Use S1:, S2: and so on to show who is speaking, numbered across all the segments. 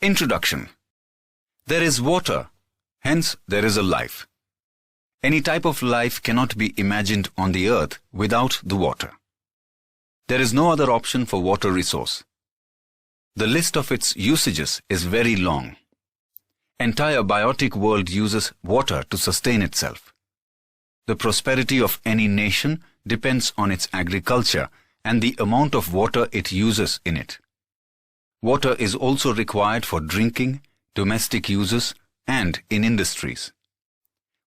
S1: Introduction. There is water, hence there is a life. Any type of life cannot be imagined on the earth without the water. There is no other option for water resource. The list of its usages is very long. Entire biotic world uses water to sustain itself. The prosperity of any nation depends on its agriculture and the amount of water it uses in it. Water is also required for drinking, domestic uses, and in industries.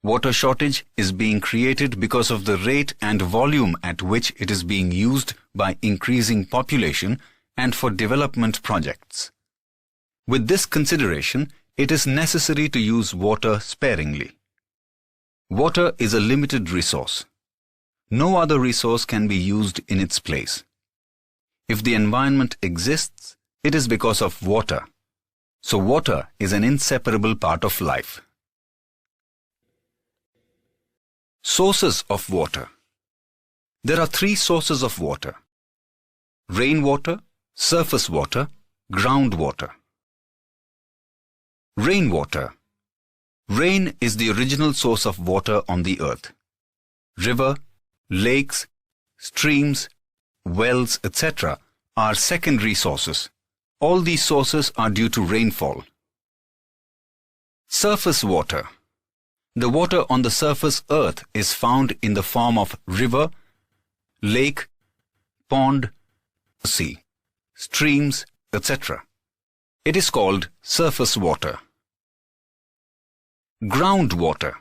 S1: Water shortage is being created because of the rate and volume at which it is being used by increasing population and for development projects. With this consideration, it is necessary to use water sparingly. Water is a limited resource. No other resource can be used in its place. If the environment exists, it is because of water. So water is an inseparable part of life. Sources of water. There are three sources of water: rainwater, surface water, groundwater. Rainwater. Rain is the original source of water on the earth. River, lakes, streams, wells, etc. are secondary sources. All these sources are due to rainfall. Surface water. The water on the surface earth is found in the form of river, lake, pond, sea, streams, etc. It is called surface water. Groundwater.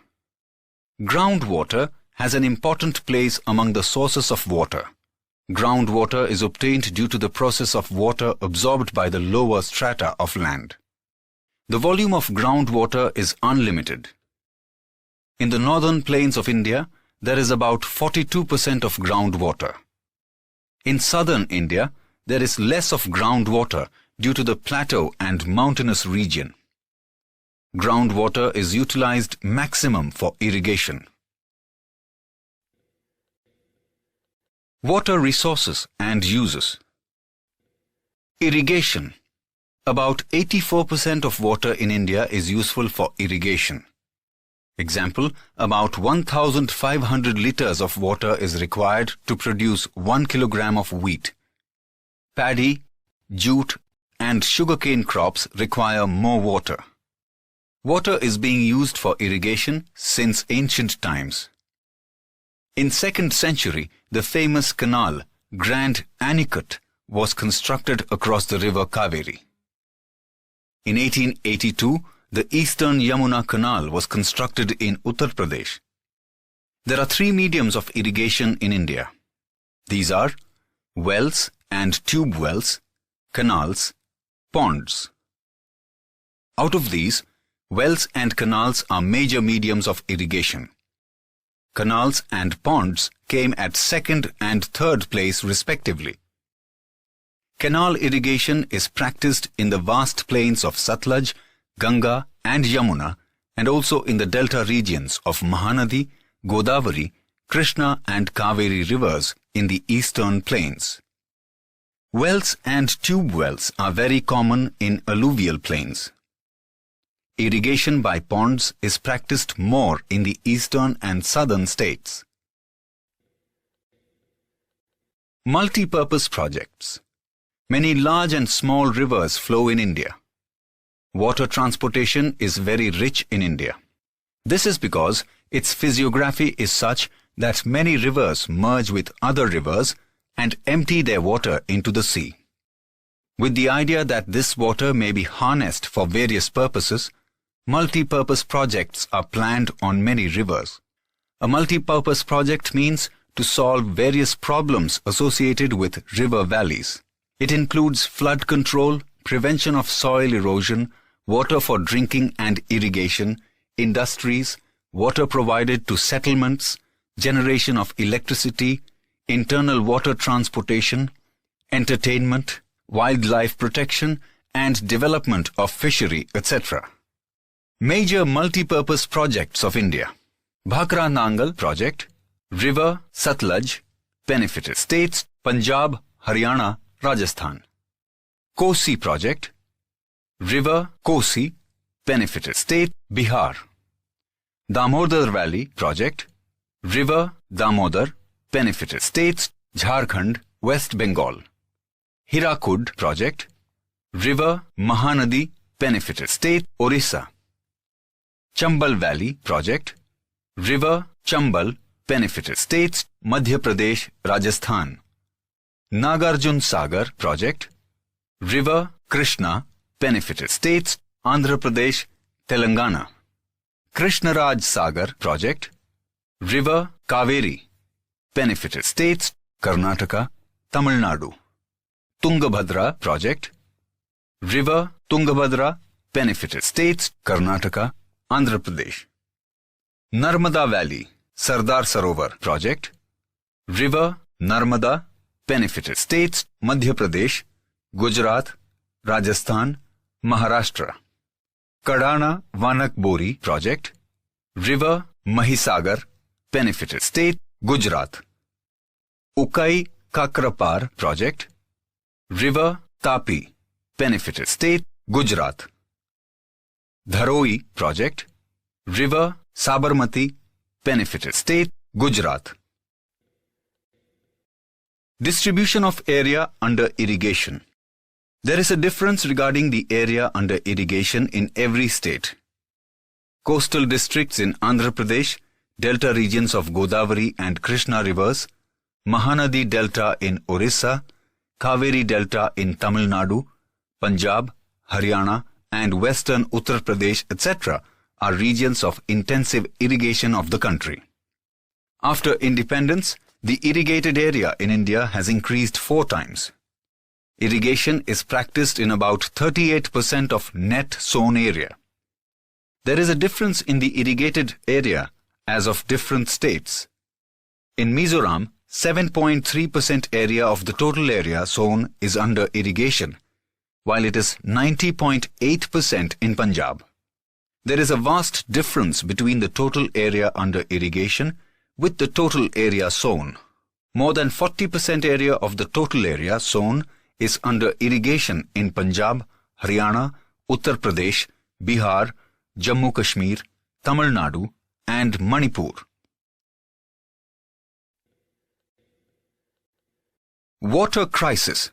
S1: Groundwater has an important place among the sources of water. Groundwater is obtained due to the process of water absorbed by the lower strata of land. The volume of groundwater is unlimited. In the northern plains of India, there is about 42% of groundwater. In southern India, there is less of groundwater due to the plateau and mountainous region. Groundwater is utilized maximum for irrigation. Water resources and uses. Irrigation. About 84% of water in India is useful for irrigation. Example, about 1,500 liters of water is required to produce 1 kilogram of wheat. Paddy, jute, and sugarcane crops require more water. Water is being used for irrigation since ancient times. In 2nd century, the famous canal, Grand Anicut, was constructed across the river Kaveri. In 1882, the Eastern Yamuna Canal was constructed in Uttar Pradesh. There are three mediums of irrigation in India. These are wells and tube wells, canals, ponds. Out of these, wells and canals are major mediums of irrigation. Canals and ponds came at 2nd and 3rd place respectively. Canal irrigation is practiced in the vast plains of Sutlej, Ganga and Yamuna, and also in the delta regions of Mahanadi, Godavari, Krishna and Kaveri rivers in the eastern plains. Wells and tube wells are very common in alluvial plains. Irrigation by ponds is practiced more in the eastern and southern states. Multi-purpose projects. Many large and small rivers flow in India. Water transportation is very rich in India. This is because its physiography is such that many rivers merge with other rivers and empty their water into the sea. With the idea that this water may be harnessed for various purposes, multi-purpose projects are planned on many rivers. A multi-purpose project means to solve various problems associated with river valleys. It includes flood control, prevention of soil erosion, water for drinking and irrigation, industries, water provided to settlements, generation of electricity, internal water transportation, entertainment, wildlife protection, and development of fishery, etc. Major multi-purpose projects of India. Bhakra Nangal project, River Sutlej, benefited states Punjab, Haryana, Rajasthan. Kosi project, River Kosi benefited state Bihar. Damodar Valley Project, River Damodar benefited states Jharkhand, West Bengal. Hirakud Project, River Mahanadi benefited state Orissa. Chambal Valley Project, River Chambal benefited states Madhya Pradesh, Rajasthan. Nagarjun Sagar Project, River Krishna benefited states Andhra Pradesh, Telangana. Krishnaraj Sagar Project, River Kaveri benefited states Karnataka, Tamil Nadu. Tungabhadra Project, River Tungabhadra benefited states Karnataka, Andhra Pradesh. Narmada Valley Sardar Sarovar Project, River Narmada benefited states Madhya Pradesh, Gujarat, Rajasthan, Maharashtra. Kadana Vanak Bori Project, River Mahisagar benefited state Gujarat. Ukai Kakrapar Project, River Tapi benefited state Gujarat. Dharoi Project, River Sabarmati benefited state Gujarat. Distribution of area under irrigation. There is a difference regarding the area under irrigation in every state. Coastal districts in Andhra Pradesh, delta regions of Godavari and Krishna rivers, Mahanadi Delta in Orissa, Kaveri Delta in Tamil Nadu, Punjab, Haryana and western Uttar Pradesh, etc. are regions of intensive irrigation of the country. After independence, the irrigated area in India has increased 4 times. Irrigation is practiced in about 38% of net sown area. There is a difference in the irrigated area as of different states. In Mizoram, 7.3% area of the total area sown is under irrigation, while it is 90.8% in Punjab. There is a vast difference between the total area under irrigation with the total area sown. More than 40% area of the total area sown is under irrigation in Punjab, Haryana, Uttar Pradesh, Bihar, Jammu Kashmir, Tamil Nadu and Manipur. Water crisis.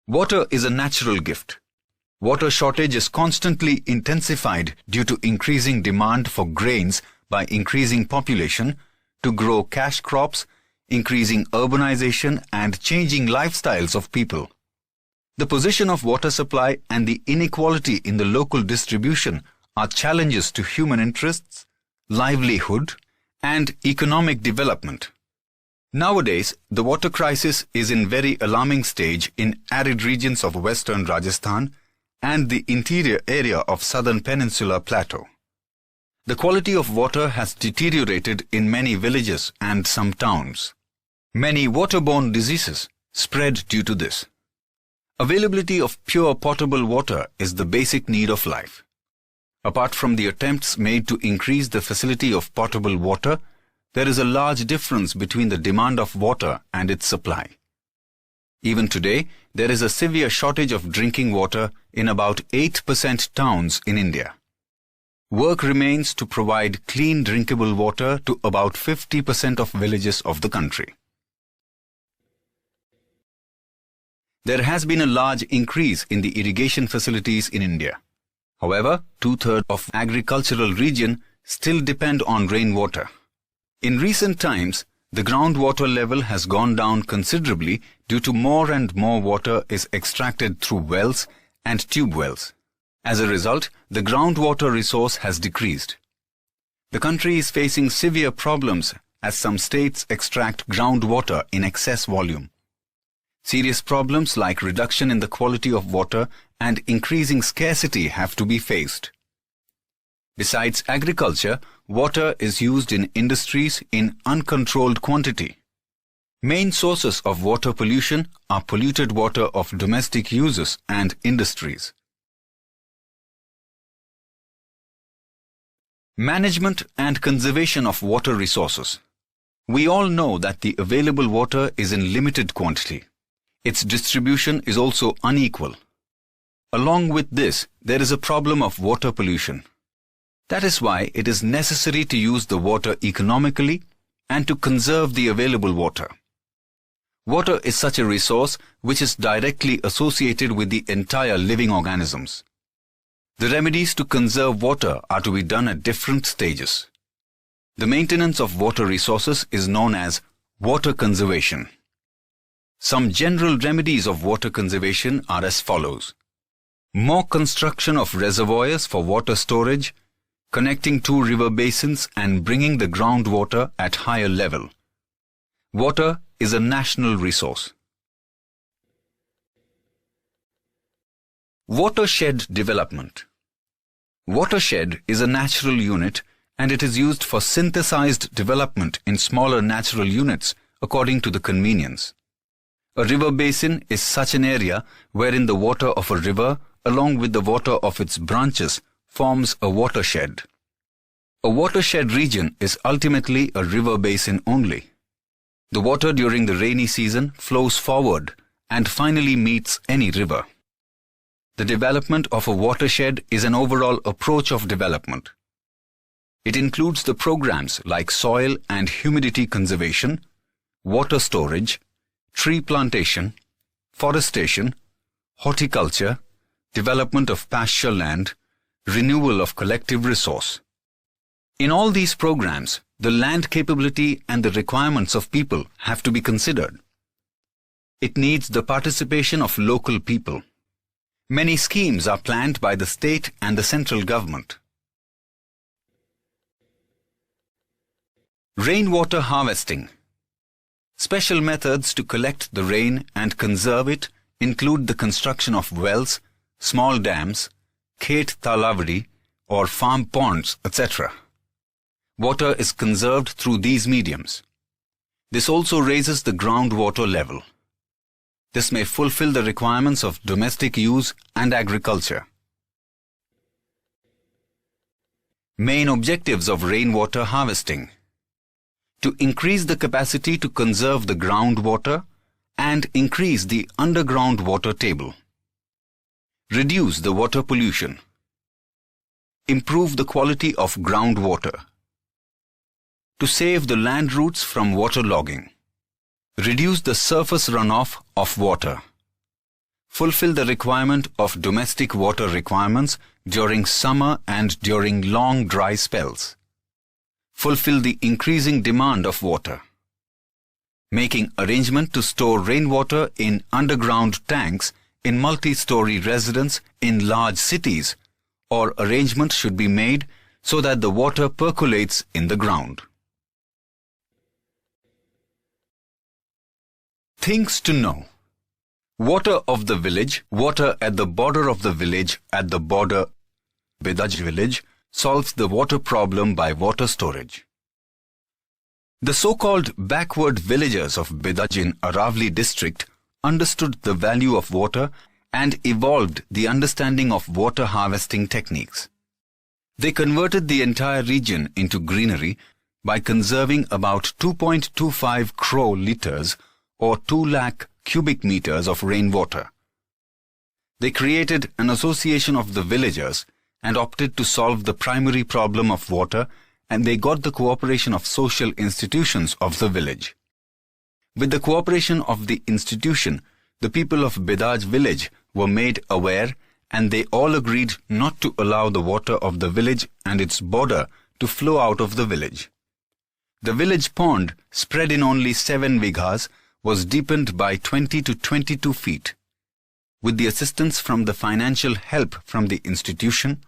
S1: Water is a natural gift. Water shortage is constantly intensified due to increasing demand for grains by increasing population, to grow cash crops, increasing urbanization and changing lifestyles of people. The position of water supply and the inequality in the local distribution are challenges to human interests, livelihood, and economic development. Nowadays, the water crisis is in very alarming stage in arid regions of western Rajasthan and the interior area of southern Peninsular Plateau. The quality of water has deteriorated in many villages and some towns. Many waterborne diseases spread due to this. Availability of pure potable water is the basic need of life. Apart from the attempts made to increase the facility of potable water, there is a large difference between the demand of water and its supply. Even today, there is a severe shortage of drinking water in about 8% towns in India. Work remains to provide clean drinkable water to about 50% of villages of the country. There has been a large increase in the irrigation facilities in India. However, 2/3 of agricultural region still depend on rainwater. In recent times, the groundwater level has gone down considerably due to more and more water is extracted through wells and tube wells. As a result, the groundwater resource has decreased. The country is facing severe problems as some states extract groundwater in excess volume. Serious problems like reduction in the quality of water and increasing scarcity have to be faced. Besides agriculture, water is used in industries in uncontrolled quantity. Main sources of water pollution are polluted water of domestic uses and industries. Management and conservation of water resources. We all know that the available water is in limited quantity. Its distribution is also unequal. Along with this, there is a problem of water pollution. That is why it is necessary to use the water economically and to conserve the available water. Water is such a resource which is directly associated with the entire living organisms. The remedies to conserve water are to be done at different stages. The maintenance of water resources is known as water conservation. Some general remedies of water conservation are as follows. More construction of reservoirs for water storage, connecting two river basins and bringing the groundwater at higher level. Water is a national resource. Watershed development. Watershed is a natural unit and it is used for synthesized development in smaller natural units according to the convenience. A river basin is such an area wherein the water of a river along with the water of its branches forms a watershed. A watershed region is ultimately a river basin only. The water during the rainy season flows forward and finally meets any river. The development of a watershed is an overall approach of development. It includes the programs like soil and humidity conservation, water storage, tree plantation, forestation, horticulture, development of pasture land, renewal of collective resource. In all these programs, the land capability and the requirements of people have to be considered. It needs the participation of local people. Many schemes are planned by the state and the central government. Rainwater harvesting. Special methods to collect the rain and conserve it include the construction of wells, small dams, khet talavadi or farm ponds, etc. Water is conserved through these mediums. This also raises the groundwater level. This may fulfill the requirements of domestic use and agriculture. Main objectives of rainwater harvesting: to increase the capacity to conserve the groundwater and increase the underground water table. Reduce the water pollution. Improve the quality of groundwater. To save the land roots from waterlogging. Reduce the surface runoff of water. Fulfill the requirement of domestic water requirements during summer and during long dry spells. Fulfill the increasing demand of water. Making arrangement to store rainwater in underground tanks in multi-story residence in large cities, or arrangement should be made so that the water percolates in the ground. Things to know. Water of the village, water at the border of the village, at the border Bedaj village, solves the water problem by water storage. The so-called backward villagers of Bedaj in Aravali district understood the value of water and evolved the understanding of water harvesting techniques. They converted the entire region into greenery by conserving about 2.25 crore liters or 2 lakh cubic meters of rainwater. They created an association of the villagers and opted to solve the primary problem of water, and they got the cooperation of social institutions of the village. With the cooperation of the institution, the people of Bedaj village were made aware and they all agreed not to allow the water of the village and its border to flow out of the village. The village pond, spread in only 7 vighas, was deepened by 20 to 22 feet. With the assistance from the financial help from the institution,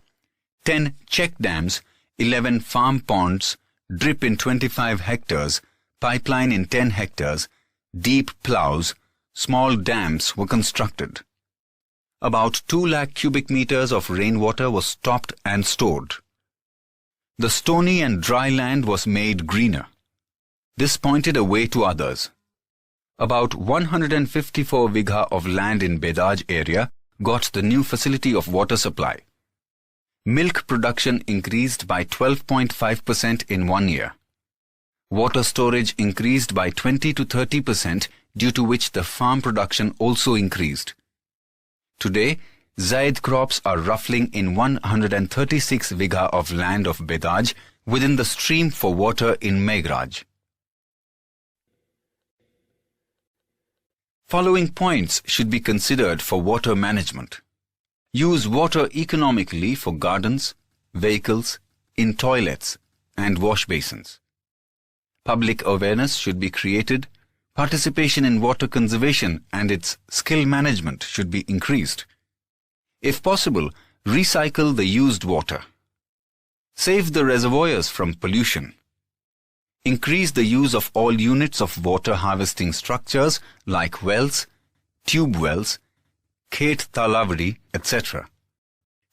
S1: 10 check dams, 11 farm ponds, drip in 25 hectares, pipeline in 10 hectares, deep ploughs, small dams were constructed. About 2 lakh cubic meters of rainwater was stopped and stored. The stony and dry land was made greener. This pointed a way to others. About 154 vigha of land in Bedaj area got the new facility of water supply. Milk production increased by 12.5% in 1 year. Water storage increased by 20 to 30%, due to which the farm production also increased. Today, Zaid crops are ruffling in 136 vigha of land of Bedaj within the stream for water in Meghraj. Following points should be considered for water management. Use water economically for gardens, vehicles, in toilets, and wash basins. Public awareness should be created. Participation in water conservation and its skill management should be increased. If possible, recycle the used water. Save the reservoirs from pollution. Increase the use of all units of water harvesting structures like wells, tube wells, khet talavadi, etc.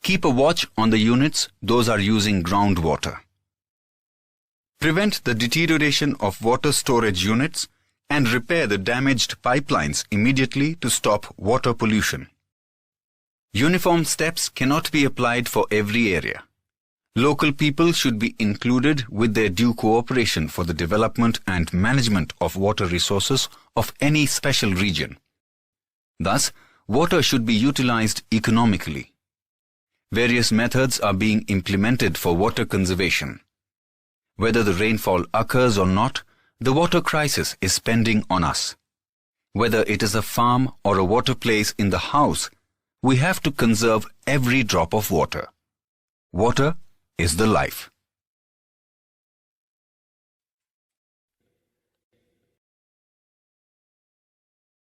S1: Keep a watch on the units those are using groundwater. Prevent the deterioration of water storage units and repair the damaged pipelines immediately to stop water pollution. Uniform steps cannot be applied for every area. Local people should be included with their due cooperation for the development and management of water resources of any special region. Thus, water should be utilized economically. Various methods are being implemented for water conservation. Whether the rainfall occurs or not, the water crisis is pending on us. Whether it is a farm or a water place in the house, we have to conserve every drop of water. Water is the life.